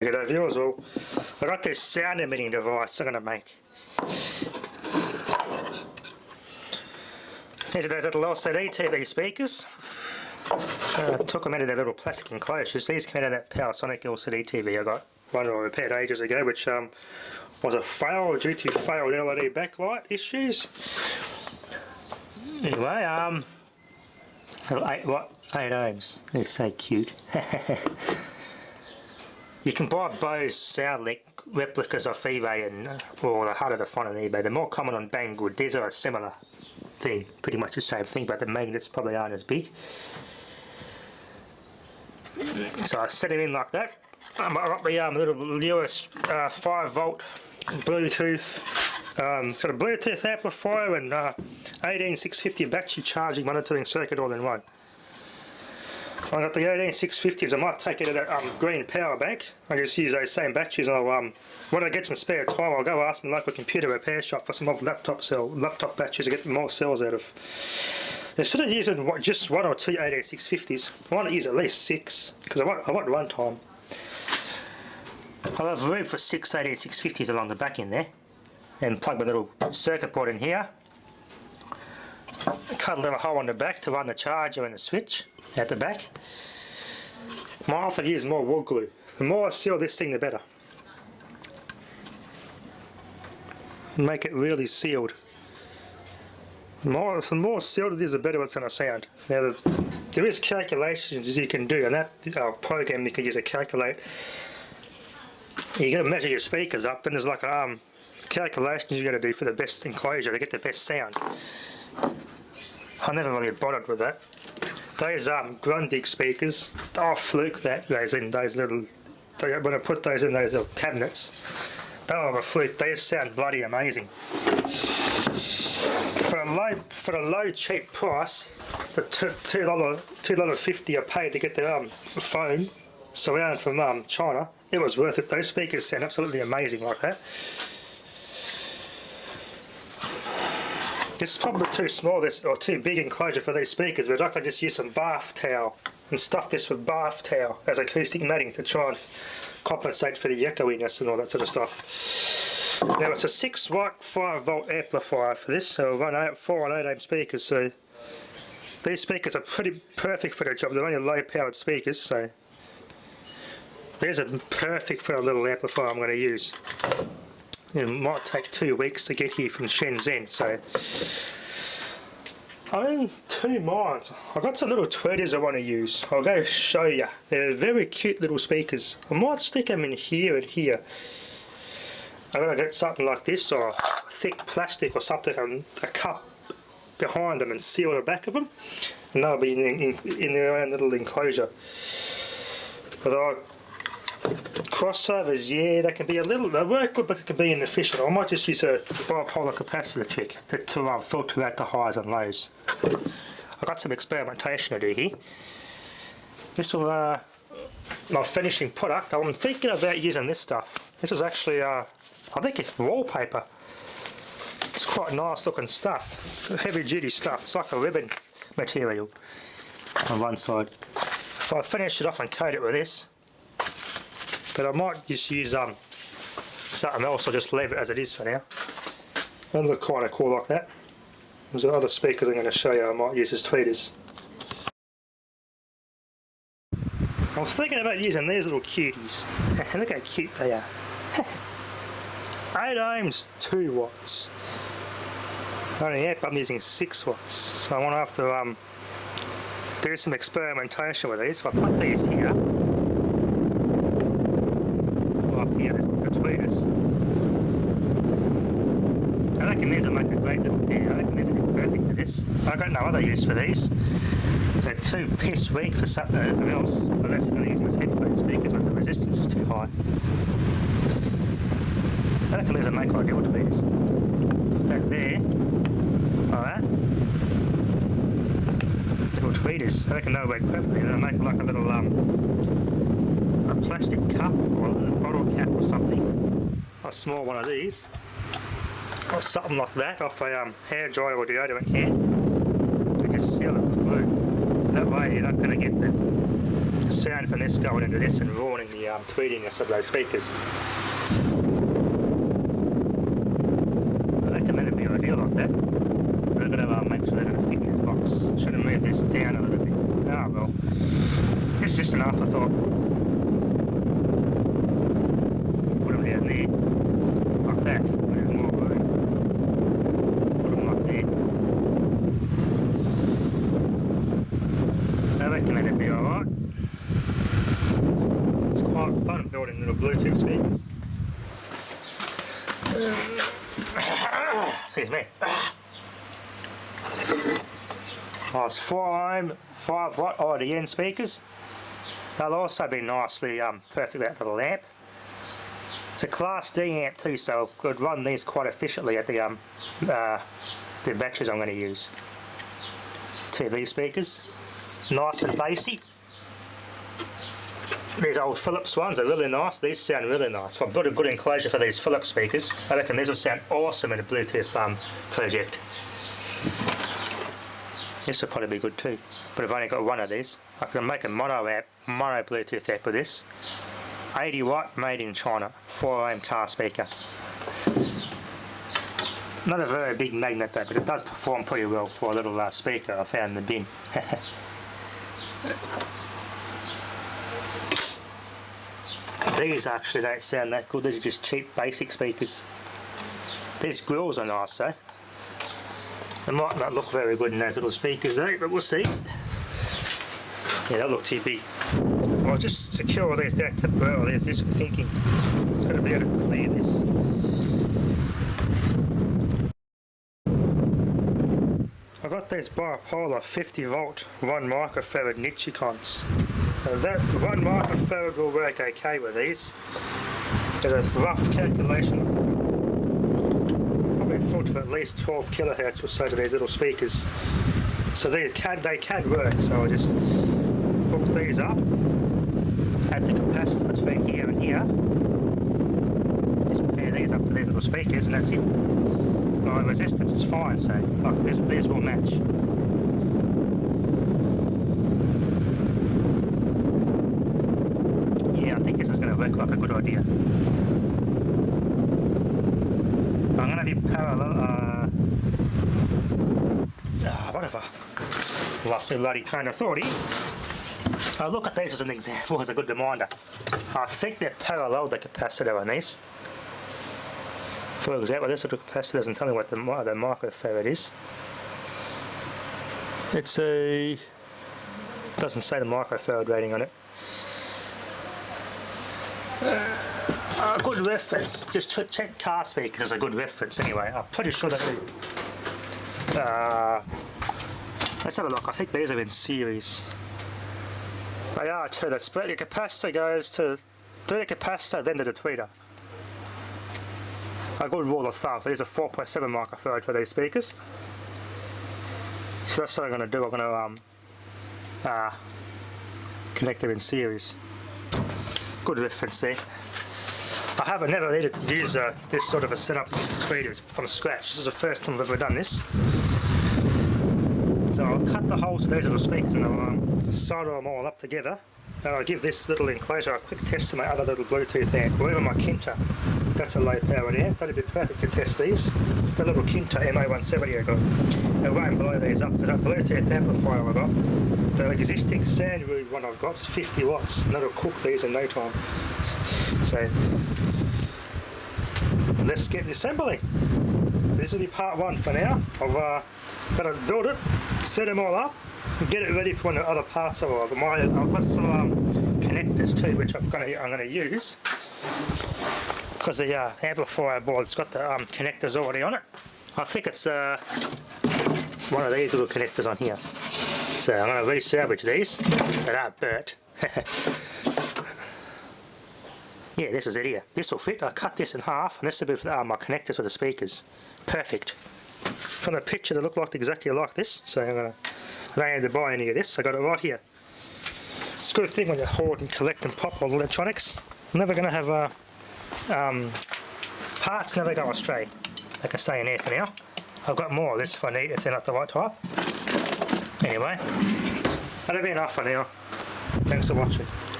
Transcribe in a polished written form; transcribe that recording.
G'day viewers, well, I got this sound emitting device I'm going to make. These are those little LCD TV speakers. I took them out of their little plastic enclosures. These came out of that Panasonic LCD TV I got one I repaired ages ago, which was a fail due to failed LED backlight issues. Anyway, 8 ohms. They're so cute. You can buy Bose SoundLink replicas off eBay or the harder to find on eBay. They're more common on Banggood. These are a similar thing, pretty much the same thing, but the magnets probably aren't as big. So I set it in like that. I got the little Lewis 5-volt Bluetooth. It's got a Bluetooth amplifier and 18650 battery charging monitoring circuit all in one. I got the 18650s. I might take it to that green power bank. I just use those same batteries. And when I get some spare time, I'll go ask my local computer repair shop for some more laptop batteries to get more cells out of. Instead of using just 1 or 2 18650s, I want to use at least 6 because I want one time. I'll have room for 6 18650s along the back in there, and plug my little circuit board in here. Cut a little hole on the back to run the charger and the switch at the back. Might have to use more wood glue. The more I seal this thing, the better. Make it really sealed. The more sealed it is, the better it's going to sound. Now, there is calculations you can do, and that program you can use to calculate. You got to measure your speakers up, then there's like calculations you got to do for the best enclosure to get the best sound. I never really bothered with that. Those Grundig speakers, I'll fluke those in those little. When I put those in those little cabinets, they were a fluke. They just sound bloody amazing. For a low cheap price, the $2.50 I paid to get the phone surround from China, it was worth it. Those speakers sound absolutely amazing like that. This is probably too small, or too big enclosure for these speakers, but I can just use some bath towel and stuff this with bath towel as acoustic matting to try and compensate for the echoiness and all that sort of stuff. Now it's a 6-watt 5-volt amplifier for this, so I'll run 4 and 8 ohm speakers, so these speakers are pretty perfect for the job. They're only low powered speakers, so these are perfect for a little amplifier I'm going to use. It might take 2 weeks to get here from Shenzhen, so I'm in 2 minds. I've got some little tweeters I want to use. I'll go show you. They're very cute little speakers. I might stick them in here and here. I'm going to get something like this, or thick plastic or something, a cup behind them, and seal the back of them, and they'll be in their own little enclosure. But crossovers, yeah, they can be they work good, but they can be inefficient. I might just use a bipolar capacitor trick to filter out the highs and lows. I've got some experimentation to do here. This will, my finishing product. I'm thinking about using this stuff. This is actually, I think it's wallpaper. It's quite nice looking stuff, heavy duty stuff. It's like a ribbon material on one side. If I finish it off and coat it with this, but I might just use something else, or just leave it as it is for now. It'll look kind of cool like that. There's other speakers I'm going to show you I might use as tweeters. I'm thinking about using these little cuties. Look how cute they are. 8 ohms, 2 watts. Only yet, I'm using 6 watts. So I want to have to do some experimentation with these. If I put these here, here, the tweeters. I reckon these will make a great little pair. I reckon these will be perfect for this. I've got no other use for these. They're too piss weak for something else, unless I'm going to use them as headphone speakers, but the resistance is too high. I reckon these will make ideal tweeters. Put that there, like that. Little tweeters. I reckon they'll work perfectly. They'll make like a little a plastic cup or a bottle cap or something, a small one of these, or something like that off a hair dryer or deodorant can, and just seal it with glue. That way you're not going to get the sound from this going into this and ruining the tweetiness of those speakers. I reckon that'd be ideal like that. But I've got to make sure they're going to fit in this box. Should have moved this down a little bit. Oh well, it's just an afterthought. Put them down there, like that. There's more room. Put them like there. I reckon that'd be alright. It's quite fun building little Bluetooth speakers. Excuse me. Oh, it's 4 ohm, 5 watt IDN speakers. They'll also be nicely perfect out to the lamp. It's a Class D amp too, so I could run these quite efficiently at the batteries I'm going to use. TV speakers, nice and bassy. These old Philips ones are really nice. These sound really nice. If I've got a good enclosure for these Philips speakers, I reckon these will sound awesome in a Bluetooth project. This will probably be good too, but I've only got one of these. I can make a mono Bluetooth app with this. 80 watt, made in China, 4 ohm car speaker. Not a very big magnet though, but it does perform pretty well for a little speaker I found in the bin. These actually don't sound that good, these are just cheap basic speakers. These grills are nice though. They might not look very good in those little speakers though, but we'll see. Yeah, they look too big. I'll just secure these down temporarily and do some thinking. It's going to be able to clear this. I got these bipolar 50 volt 1 microfarad Nichicons. Now that 1 microfarad will work okay with these. There's a rough calculation. Filter at least 12 kilohertz or so to these little speakers, so they can work. So I just hook these up, add the capacitor between here and here, just pair these up to these little speakers, and that's it. My resistance is fine, so like these will match. Yeah, I think this is going to work like a good idea. I'm going to do parallel, whatever, lost my bloody train of thought here. I'll look at these as an example, as a good reminder. I think they're parallel, the capacitor on these. For example, this little capacitor doesn't tell me what the microfarad is. It's a, doesn't say the microfarad rating on it. A good reference, just check car speakers as a good reference anyway. I'm pretty sure that let's have a look. I think these are in series. They are too. The capacitor goes to the capacitor, then to the tweeter. A good rule of thumb. So these are 4.7 microfarad for these speakers. So that's what I'm going to do. I'm going to connect them in series. Good reference there. I haven't never needed to use this sort of a setup with tweeters from scratch. This is the first time I've ever done this. So I'll cut the holes to these little speakers and I'll solder them all up together. And I'll give this little enclosure a quick test to my other little Bluetooth amp, or even my Kinta. That's a low powered amp, that'd be perfect to test these. The little Kinta MA170 I got. It won't blow these up because that Bluetooth amplifier I got, the existing Sandroom one I've got is 50 watts and that'll cook these in no time. So let's get assembling. This will be part 1 for now. I've got to build it, set them all up, and get it ready for when the other parts arrive. I've got some connectors too, which I'm going to use because the amplifier board's got the connectors already on it. I think it's one of these little connectors on here. So I'm going to resalvage these that aren't burnt. Yeah, this is it here. This will fit. I cut this in half, and this will be for my connectors for the speakers. Perfect. From the picture, they look like exactly like this. So I don't need to buy any of this. I got it right here. It's a good thing when you hoard and collect and pop all electronics. I'm never going to have parts never go astray. They can stay in there for now. I've got more of this if I need, if they're not the right type. Anyway, that'll be enough for now. Thanks for watching.